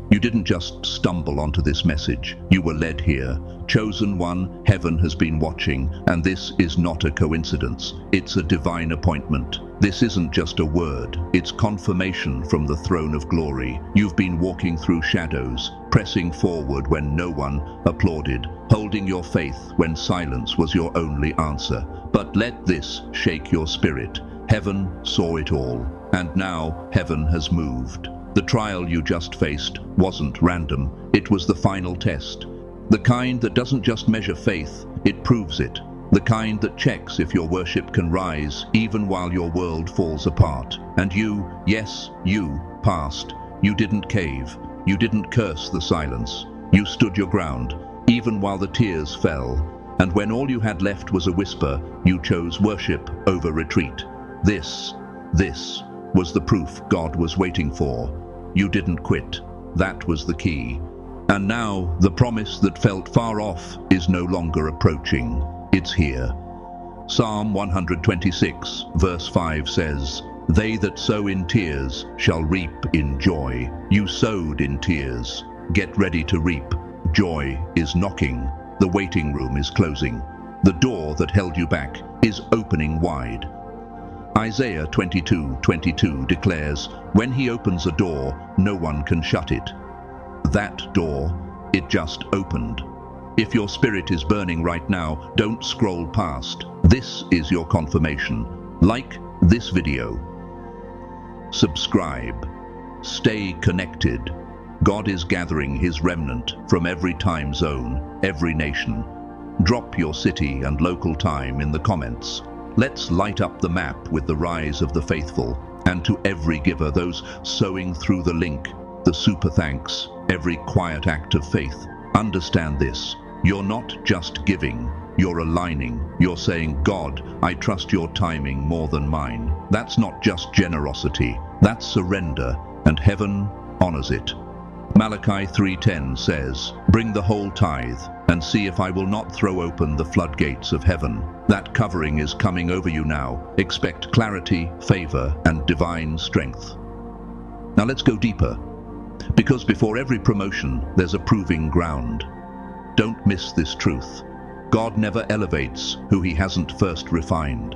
You didn't just stumble onto this message. You were led here. Chosen one, heaven has been watching, and this is not a coincidence. It's a divine appointment. This isn't just a word. It's confirmation from the throne of glory. You've been walking through shadows, pressing forward when no one applauded, holding your faith when silence was your only answer. But let this shake your spirit. Heaven saw it all, and now heaven has moved. The trial you just faced wasn't random. It was the final test. The kind that doesn't just measure faith, it proves it. The kind that checks if your worship can rise even while your world falls apart. And you, yes, you, passed. You didn't cave. You didn't curse the silence. You stood your ground, even while the tears fell. And when all you had left was a whisper, you chose worship over retreat. This was the proof God was waiting for. You didn't quit. That was the key. And now, the promise that felt far off is no longer approaching. It's here. Psalm 126, verse 5 says, "They that sow in tears shall reap in joy." You sowed in tears. Get ready to reap. Joy is knocking. The waiting room is closing. The door that held you back is opening wide. Isaiah 22:22 declares, "When he opens a door, no one can shut it." That door, it just opened. If your spirit is burning right now, don't scroll past. This is your confirmation. Like this video. Subscribe. Stay connected. God is gathering his remnant from every time zone, every nation. Drop your city and local time in the comments. Let's light up the map with the rise of the faithful. And to every giver, those sowing through the link, the super thanks, every quiet act of faith, understand this. You're not just giving, you're aligning. You're saying, "God, I trust your timing more than mine." That's not just generosity, that's surrender, and heaven honors it. Malachi 3:10 says, "Bring the whole tithe, and see if I will not throw open the floodgates of heaven." That covering is coming over you now. Expect clarity, favor, and divine strength. Now let's go deeper, because before every promotion, there's a proving ground. Don't miss this truth. God never elevates who he hasn't first refined.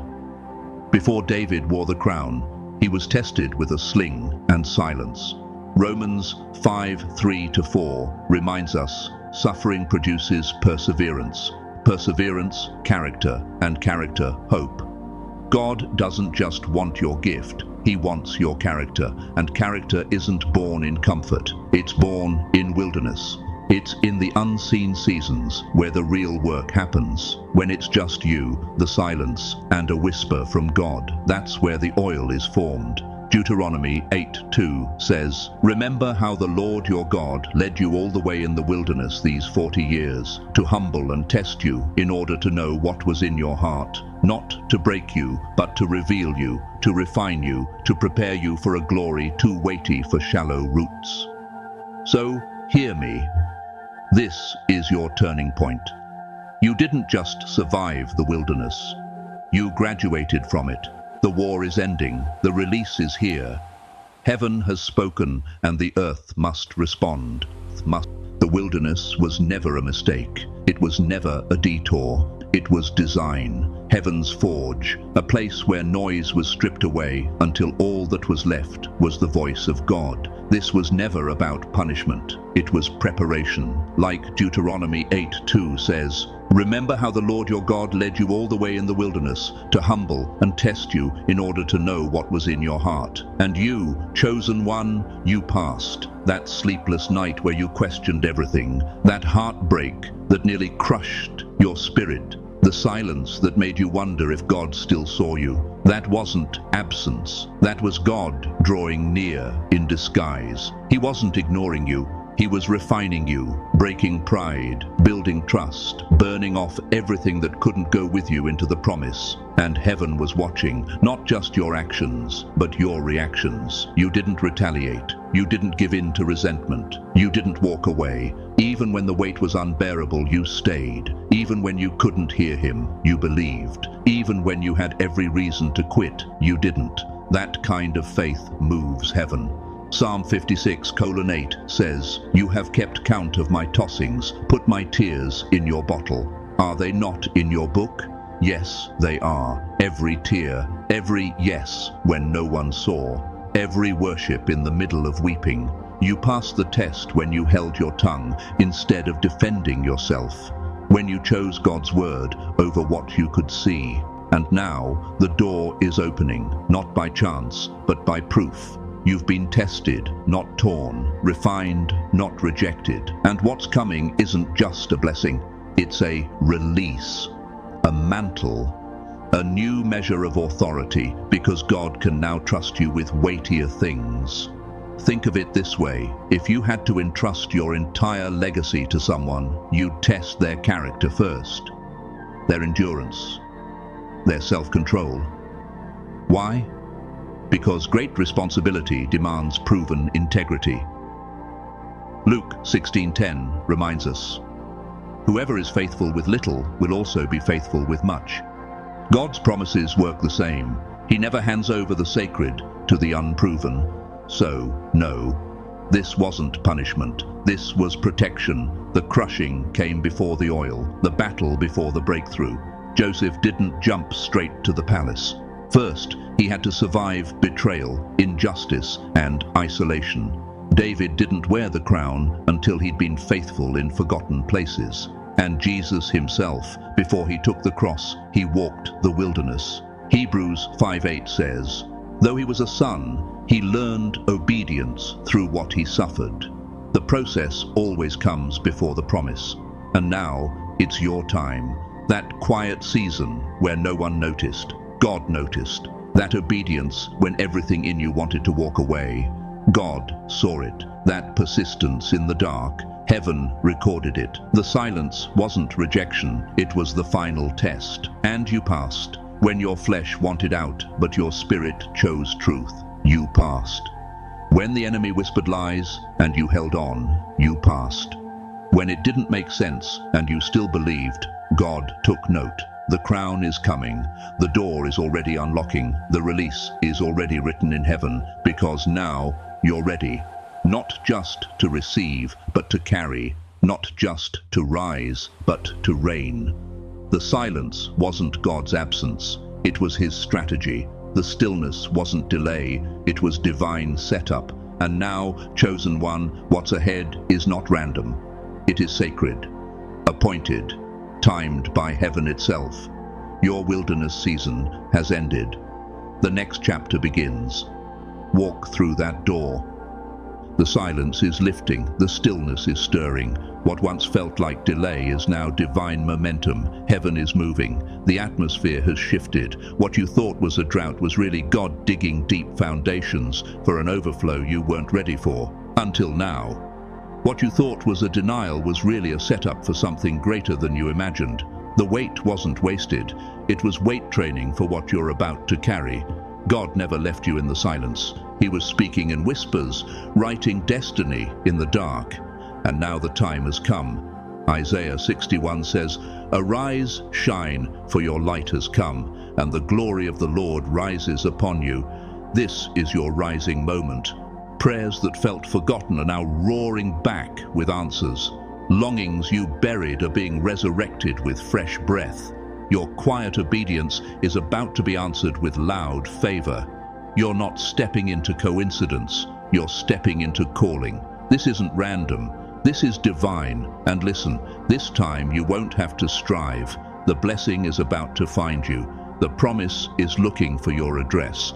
Before David wore the crown, he was tested with a sling and silence. Romans 5:3-4 reminds us, suffering produces perseverance. Perseverance, character, and character, hope. God doesn't just want your gift, he wants your character, and character isn't born in comfort, it's born in wilderness. It's in the unseen seasons where the real work happens. When it's just you, the silence, and a whisper from God, that's where the oil is formed. Deuteronomy 8:2 says, "Remember how the Lord your God led you all the way in the wilderness these 40 years, to humble and test you in order to know what was in your heart, not to break you, but to reveal you, to refine you, to prepare you for a glory too weighty for shallow roots." So, hear me. This is your turning point. You didn't just survive the wilderness. You graduated from it. The war is ending. The release is here. Heaven has spoken, and the earth must respond. The wilderness was never a mistake. It was never a detour. It was design, heaven's forge, a place where noise was stripped away until all that was left was the voice of God. This was never about punishment. It was preparation. Like Deuteronomy 8:2 says, "Remember how the Lord your God led you all the way in the wilderness to humble and test you in order to know what was in your heart. And you, chosen one, you passed. That sleepless night where you questioned everything, that heartbreak that nearly crushed your spirit, the silence that made you wonder if God still saw you. That wasn't absence. That was God drawing near in disguise. He wasn't ignoring you. He was refining you, breaking pride, building trust, burning off everything that couldn't go with you into the promise. And heaven was watching, not just your actions, but your reactions. You didn't retaliate. You didn't give in to resentment. You didn't walk away. Even when the weight was unbearable, you stayed. Even when you couldn't hear him, you believed. Even when you had every reason to quit, you didn't. That kind of faith moves heaven. Psalm 56:8 says, "You have kept count of my tossings, put my tears in your bottle. Are they not in your book? Yes, they are. Every tear, every yes when no one saw, every worship in the middle of weeping. You passed the test when you held your tongue instead of defending yourself, when you chose God's word over what you could see. And now the door is opening, not by chance, but by proof. You've been tested, not torn, refined, not rejected. And what's coming isn't just a blessing, it's a release, a mantle, a new measure of authority, because God can now trust you with weightier things. Think of it this way: if you had to entrust your entire legacy to someone, you'd test their character first, their endurance, their self-control. Why? Because great responsibility demands proven integrity. Luke 16:10 reminds us, "Whoever is faithful with little will also be faithful with much." God's promises work the same. He never hands over the sacred to the unproven. So, no, this wasn't punishment. This was protection. The crushing came before the oil, the battle before the breakthrough. Joseph didn't jump straight to the palace. First, he had to survive betrayal, injustice, and isolation. David didn't wear the crown until he'd been faithful in forgotten places. And Jesus himself, before he took the cross, he walked the wilderness. Hebrews 5:8 says, "Though he was a son, he learned obedience through what he suffered." The process always comes before the promise. And now, it's your time. That quiet season where no one noticed, God noticed. That obedience when everything in you wanted to walk away, God saw it. That persistence in the dark, heaven recorded it. The silence wasn't rejection, it was the final test. And you passed. When your flesh wanted out, but your spirit chose truth, you passed. When the enemy whispered lies, and you held on, you passed. When it didn't make sense, and you still believed, God took note. The crown is coming. The door is already unlocking. The release is already written in heaven, because now you're ready. Not just to receive, but to carry. Not just to rise, but to reign. The silence wasn't God's absence. It was his strategy. The stillness wasn't delay. It was divine setup. And now, chosen one, what's ahead is not random. It is sacred, appointed, timed by heaven itself. Your wilderness season has ended. The next chapter begins. Walk through that door. The silence is lifting, the stillness is stirring. What once felt like delay is now divine momentum. Heaven is moving. The atmosphere has shifted. What you thought was a drought was really God digging deep foundations for an overflow you weren't ready for, until now. What you thought was a denial was really a setup for something greater than you imagined. The wait wasn't wasted. It was weight training for what you're about to carry. God never left you in the silence. He was speaking in whispers, writing destiny in the dark. And now the time has come. Isaiah 61 says, "Arise, shine, for your light has come, and the glory of the Lord rises upon you." This is your rising moment. Prayers that felt forgotten are now roaring back with answers. Longings you buried are being resurrected with fresh breath. Your quiet obedience is about to be answered with loud favor. You're not stepping into coincidence, you're stepping into calling. This isn't random, this is divine. And listen, this time you won't have to strive. The blessing is about to find you. The promise is looking for your address.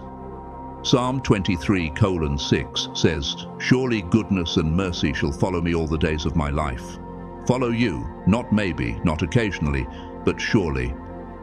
Psalm 23:6 says, "Surely goodness and mercy shall follow me all the days of my life." Follow you, not maybe, not occasionally, but surely.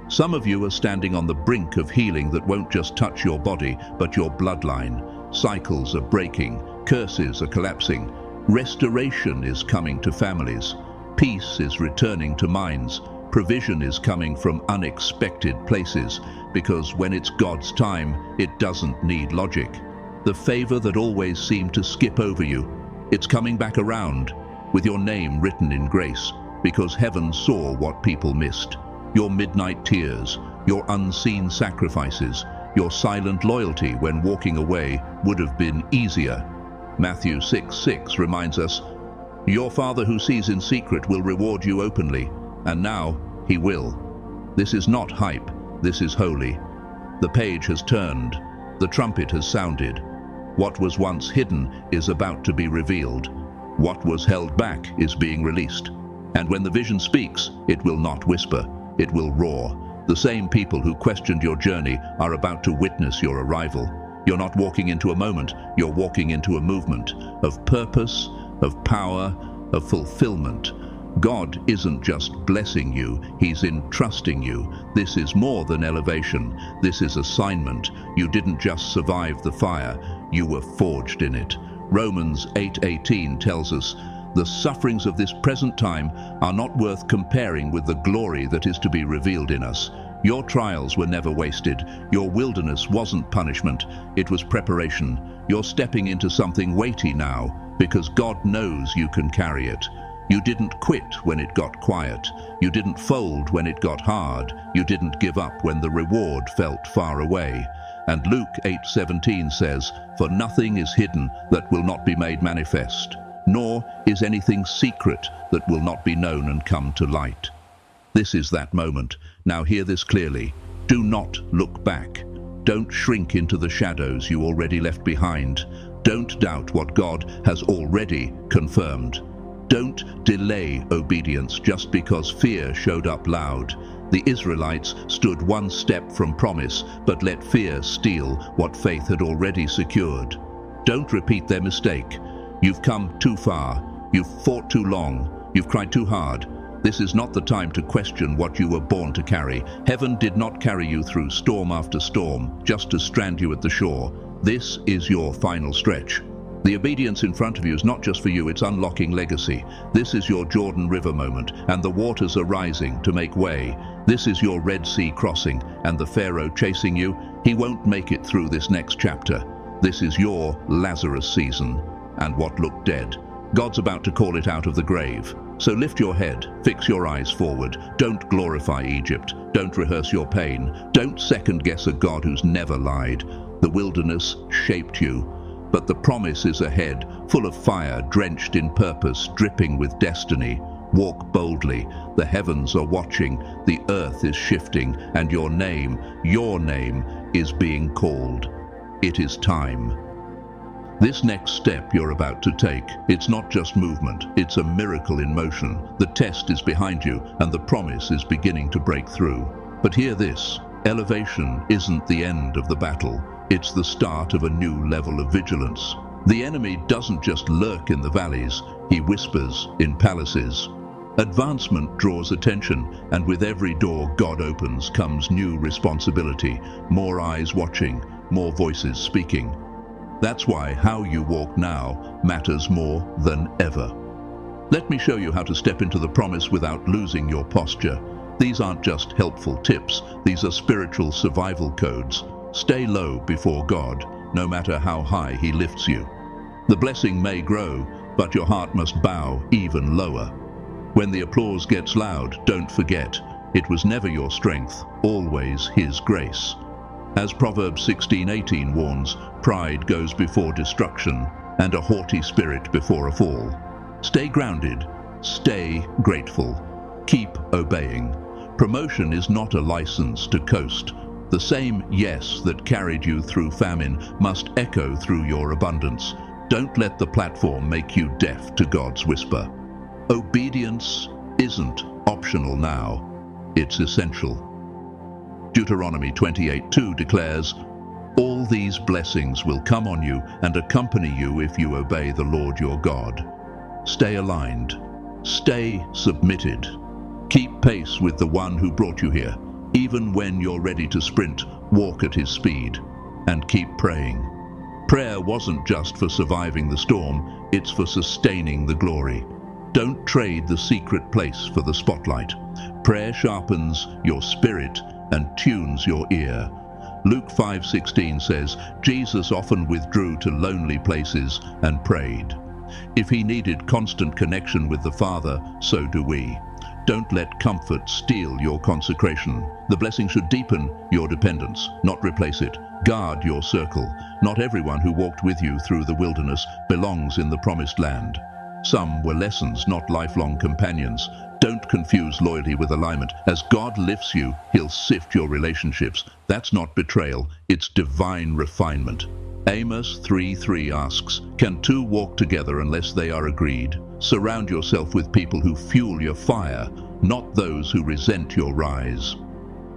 Some of you are standing on the brink of healing that won't just touch your body, but your bloodline. Cycles are breaking, curses are collapsing. Restoration is coming to families. Peace is returning to minds. Provision is coming from unexpected places, because when it's God's time, it doesn't need logic. The favor that always seemed to skip over you, it's coming back around, with your name written in grace, because heaven saw what people missed. Your midnight tears, your unseen sacrifices, your silent loyalty when walking away would have been easier. Matthew 6:6 reminds us, "Your Father who sees in secret will reward you openly," and now he will. This is not hype, this is holy. The page has turned, the trumpet has sounded. What was once hidden is about to be revealed. What was held back is being released. And when the vision speaks, it will not whisper, it will roar. The same people who questioned your journey are about to witness your arrival. You're not walking into a moment, you're walking into a movement of purpose, of power, of fulfillment. God isn't just blessing you, He's entrusting you. This is more than elevation, this is assignment. You didn't just survive the fire, you were forged in it. Romans 8:18 tells us, "The sufferings of this present time are not worth comparing with the glory that is to be revealed in us." Your trials were never wasted. Your wilderness wasn't punishment, it was preparation. You're stepping into something weighty now, because God knows you can carry it. You didn't quit when it got quiet. You didn't fold when it got hard. You didn't give up when the reward felt far away. And Luke 8:17 says, "For nothing is hidden that will not be made manifest, nor is anything secret that will not be known and come to light." This is that moment. Now hear this clearly. Do not look back. Don't shrink into the shadows you already left behind. Don't doubt what God has already confirmed. Don't delay obedience just because fear showed up loud. The Israelites stood one step from promise, but let fear steal what faith had already secured. Don't repeat their mistake. You've come too far. You've fought too long. You've cried too hard. This is not the time to question what you were born to carry. Heaven did not carry you through storm after storm, just to strand you at the shore. This is your final stretch. The obedience in front of you is not just for you, it's unlocking legacy. This is your Jordan River moment, and the waters are rising to make way. This is your Red Sea crossing, and the Pharaoh chasing you, he won't make it through this next chapter. This is your Lazarus season, and what looked dead, God's about to call it out of the grave. So lift your head, fix your eyes forward. Don't glorify Egypt. Don't rehearse your pain. Don't second-guess a God who's never lied. The wilderness shaped you, but the promise is ahead, full of fire, drenched in purpose, dripping with destiny. Walk boldly. The heavens are watching, the earth is shifting, and your name is being called. It is time. This next step you're about to take, it's not just movement, it's a miracle in motion. The test is behind you, and the promise is beginning to break through. But hear this, elevation isn't the end of the battle. It's the start of a new level of vigilance. The enemy doesn't just lurk in the valleys, he whispers in palaces. Advancement draws attention, and with every door God opens comes new responsibility, more eyes watching, more voices speaking. That's why how you walk now matters more than ever. Let me show you how to step into the promise without losing your posture. These aren't just helpful tips, these are spiritual survival codes. Stay low before God, no matter how high He lifts you. The blessing may grow, but your heart must bow even lower. When the applause gets loud, don't forget, it was never your strength, always His grace. As Proverbs 16:18 warns, pride goes before destruction, and a haughty spirit before a fall. Stay grounded, stay grateful, keep obeying. Promotion is not a license to coast. The same yes that carried you through famine must echo through your abundance. Don't let the platform make you deaf to God's whisper. Obedience isn't optional now, it's essential. Deuteronomy 28:2 declares, "All these blessings will come on you and accompany you if you obey the Lord your God." Stay aligned. Stay submitted. Keep pace with the one who brought you here. Even when you're ready to sprint, walk at His speed. And keep praying. Prayer wasn't just for surviving the storm, it's for sustaining the glory. Don't trade the secret place for the spotlight. Prayer sharpens your spirit and tunes your ear. Luke 5:16 says, Jesus often withdrew to lonely places and prayed. If He needed constant connection with the Father, so do we. Don't let comfort steal your consecration. The blessing should deepen your dependence, not replace it. Guard your circle. Not everyone who walked with you through the wilderness belongs in the promised land. Some were lessons, not lifelong companions. Don't confuse loyalty with alignment. As God lifts you, He'll sift your relationships. That's not betrayal, it's divine refinement. Amos 3:3 asks, "Can two walk together unless they are agreed?" Surround yourself with people who fuel your fire, not those who resent your rise.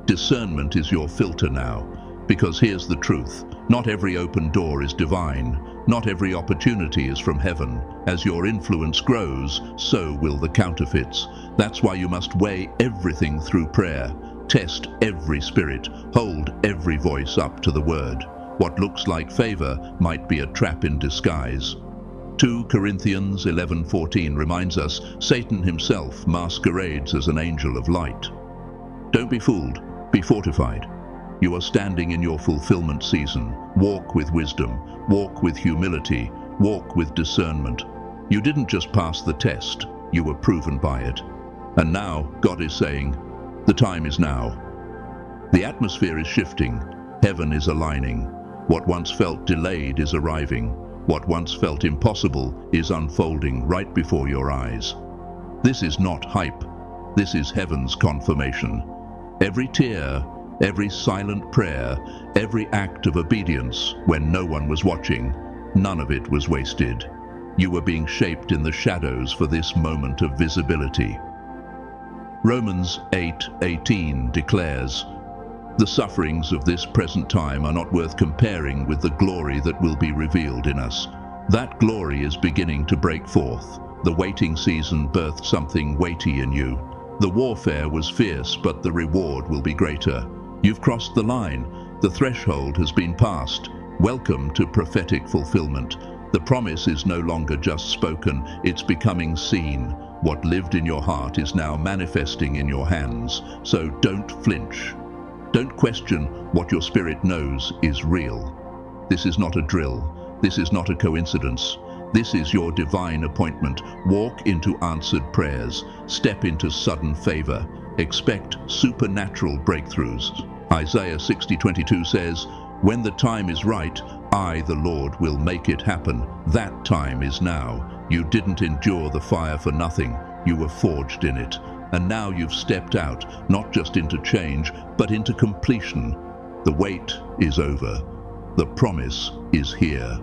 Discernment is your filter now, because here's the truth. Not every open door is divine. Not every opportunity is from heaven. As your influence grows, so will the counterfeits. That's why you must weigh everything through prayer. Test every spirit. Hold every voice up to the word. What looks like favor might be a trap in disguise. 2 Corinthians 11:14 reminds us Satan himself masquerades as an angel of light. Don't be fooled. Be fortified. You are standing in your fulfillment season. Walk with wisdom. Walk with humility. Walk with discernment. You didn't just pass the test. You were proven by it. And now God is saying, the time is now. The atmosphere is shifting. Heaven is aligning. What once felt delayed is arriving. What once felt impossible is unfolding right before your eyes. This is not hype. This is heaven's confirmation. Every tear, every silent prayer, every act of obedience when no one was watching, none of it was wasted. You were being shaped in the shadows for this moment of visibility. Romans 8:18 declares, "The sufferings of this present time are not worth comparing with the glory that will be revealed in us." That glory is beginning to break forth. The waiting season birthed something weighty in you. The warfare was fierce, but the reward will be greater. You've crossed the line. The threshold has been passed. Welcome to prophetic fulfillment. The promise is no longer just spoken, it's becoming seen. What lived in your heart is now manifesting in your hands. So don't flinch. Don't question what your spirit knows is real. This is not a drill. This is not a coincidence. This is your divine appointment. Walk into answered prayers. Step into sudden favor. Expect supernatural breakthroughs. Isaiah 60:22 says, "When the time is right, I, the Lord, will make it happen." That time is now. You didn't endure the fire for nothing. You were forged in it. And now you've stepped out, not just into change, but into completion. The wait is over. The promise is here.